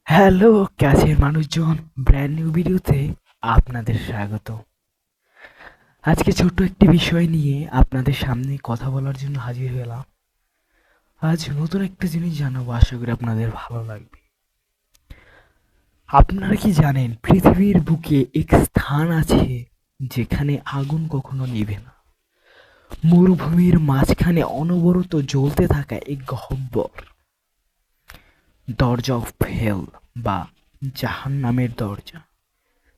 Hello কাছের মানুষজন, brand new ভিডিওতে আপনাদের স্বাগত। আজকে ছোট্ট একটি বিষয় নিয়ে আপনাদের সামনে কথা বলার জন্য হাজির হলাম। আজ নতুন একটা জিনিস জানাবো, আশা করি আপনাদের ভালো লাগবে। আপনারা কি জানেন পৃথিবীর বুকে এক স্থান আছে যেখানে আগুন কখনো নিভে না? মরুভূমির মাঝখানে অনবরত জ্বলতে থাকা এক গহ্বর, দরজা অফ হেল বা জাহান্নামের দরজা।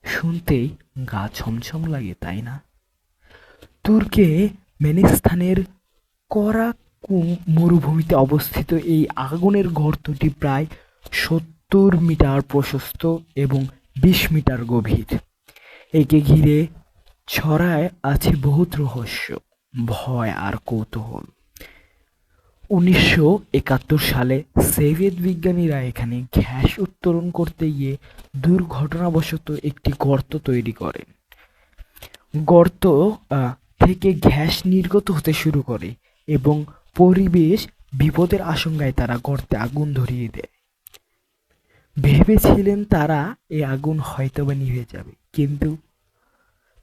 শুনতেই গা ছমছম লাগে, তাই না? তুর্কে মেনিস্থানের করাকুম মরুভূমিতে অবস্থিত এই আগুনের গর্তটি প্রায় 70 মিটার প্রশস্ত এবং 20 মিটার গভীর। একে ঘিরে ছড়ায় আছে বহুত রহস্য, ভয় আর কৌতূহল। 1971 সালে সোভিয়েত বিজ্ঞানীরা এখানে গ্যাস উত্তোলন করতে গিয়ে দুর্ঘটনাবশত একটি গর্ত তৈরি করেন। গর্ত থেকে গ্যাস নির্গত হতে শুরু করে এবং পরিবেশ বিপদের আশঙ্কায় তারা গর্তে আগুন ধরিয়ে দেয়। ভেবেছিলেন তারা এই আগুন হয়তোবা নিভে যাবে, কিন্তু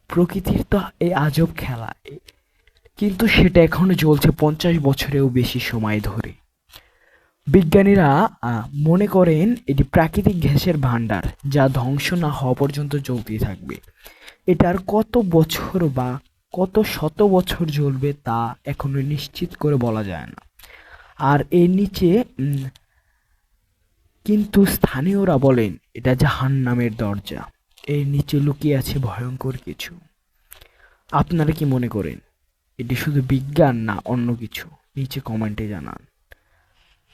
প্রকৃতির তো এই আজব খেলা। কিন্তু সেটা এখনো জ্বলছে 50 বছরেও বেশি সময় ধরে। বিজ্ঞানীরা মনে করেন এটি প্রাকৃতিক গ্যাসের ভান্ডার, যা ধ্বংস না হওয়া পর্যন্ত জ্বলতেই থাকবে। এটার কত বছর বা কত শত বছর জ্বলবে তা এখনো নিশ্চিত করে বলা যায় না। আর এর নিচে কিন্তু স্থানীয়রা বলেন এটা জাহান্নামের দরজা। এর নিচে লুকিয়ে আছে ভয়ঙ্কর কিছু। আপনারা কি মনে করেন এটি শুধু বিজ্ঞান না অন্য কিছু? নিচে কমেন্টে জানান।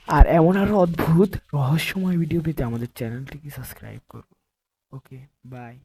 আর এমন আরো অদ্ভুত রহস্যময় ভিডিও পেতে আমাদের চ্যানেলটিকে সাবস্ক্রাইব করুন। ওকে, বাই।